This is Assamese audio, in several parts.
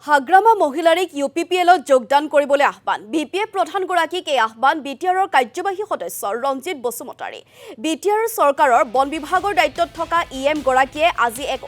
হাগ্ৰামা মহিলাৰীক UPPLত যোগদান কৰিবলৈ আহ্বান BPF প্ৰধানগৰাকীক এই আহ্বান BTRৰ কাৰ্যবাহী সদস্য ৰঞ্জিত বসুমতাৰী BTR চৰকাৰৰ বন বিভাগৰ দায়িত্বত থকা EM গৰাকীয়ে আজি এক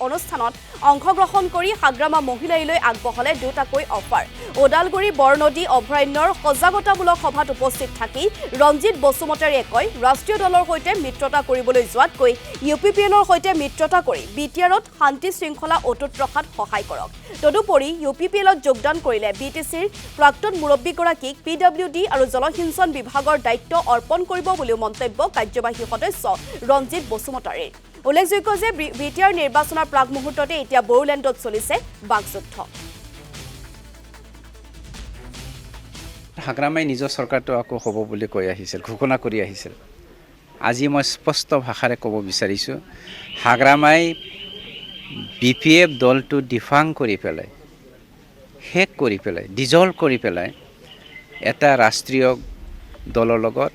অনুষ্ঠানত অংশগ্ৰহণ কৰি হাগ্ৰামা মহিলাৰীলৈ আগবঢ়ালে দুটাকৈ অফাৰ ওদালগুৰি বৰনদী অভয়াৰণ্যৰ সজাগতামূলক সভাত উপস্থিত থাকি ৰঞ্জিত বসুমতাৰীয়ে কয় ৰাষ্ট্ৰীয় দলৰ সৈতে মিত্ৰতা কৰিবলৈ যোৱাতকৈ UPPLৰ সৈতে মিত্ৰতা কৰি BTRত শান্তি শৃংখলা অটুট ৰখাত সহায় কৰক তদুপৰি UPPLত যোগদান কৰিলে BTCৰ প্ৰাক্তন মুৰব্বীগৰাকীক PWD আৰু জলসিঞ্চন বিভাগৰ দায়িত্ব অৰ্পণ কৰিব বুলিও মন্তব্য কাৰ্যবাহী সদস্য ৰঞ্জিত বসুমতাৰীৰ উল্লেখযোগ্য যে BTR নিৰ্বাচনৰ প্ৰাক মুহূৰ্ততে এতিয়া বড়োলেণ্ডত চলিছে বাকযুদ্ধ হাগ্ৰামাই নিজৰ চৰকাৰটো আকৌ হ'ব বুলি কৈ আহিছিল ঘোষণা কৰি আহিছিল আজি মই স্পষ্ট ভাষাৰে ক'ব বিচাৰিছোঁ হাগ্ৰামাই BPF দলটো ডিফাং কৰি পেলাই শেষ কৰি পেলাই ডিজলভ কৰি পেলাই এটা ৰাষ্ট্ৰীয় দলৰ লগত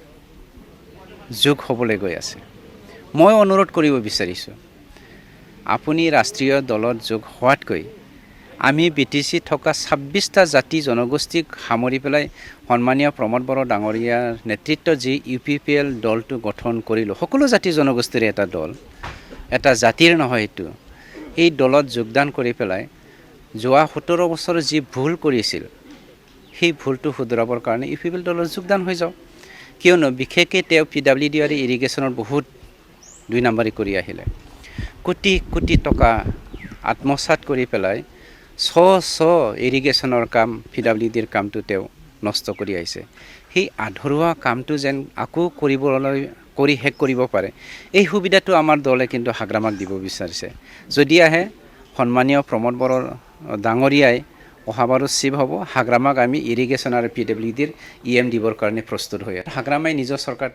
যোগ হ'বলৈ গৈ আছে মই অনুৰোধ কৰিব বিচাৰিছোঁ আপুনি ৰাষ্ট্ৰীয় দলত যোগ হোৱাতকৈ আমি BTC থকা 26টা জাতি জনগোষ্ঠীক সামৰি পেলাই সন্মানীয় প্ৰমোদ বড়ো ডাঙৰীয়াৰ নেতৃত্বত যি UPPL দলটো গঠন কৰিলোঁ সকলো জাতি জনগোষ্ঠীৰ এটা দল এটা জাতিৰ নহয় এইটো এই দলত যোগদান কৰি পেলাই যোৱা 17 বছৰ যি ভুল কৰিছিল সেই ভুলটো শুধৰাবৰ কাৰণে UPPL দলত যোগদান হৈ যাওক কিয়নো বিশেষকৈ তেওঁ PWD আৰু ইৰিগেশ্যনৰ বহুত 2 নম্বৰী কৰি আহিলে কোটি কোটি টকা আত্মসাৎ কৰি পেলাই ছ ইৰিগেশ্যনৰ কাম PWDৰ কামটো তেওঁ নষ্ট কৰি আহিছে সেই আধৰুৱা কামটো যেন আকৌ কৰি শেষ কৰিব পাৰে এই সুবিধাটো আমাৰ দলে কিন্তু হাগ্ৰামাক দিব বিচাৰিছে যদি আহে সন্মানীয় প্ৰমোদ বড়ো ডাঙৰীয়াই অহাবাৰো চিফ হ'ব হাগ্ৰামাক আমি ইৰিগেশ্যন আৰু PWDৰ EM দিবৰ কাৰণে প্ৰস্তুত হৈ হাগ্ৰামাই নিজৰ চৰকাৰ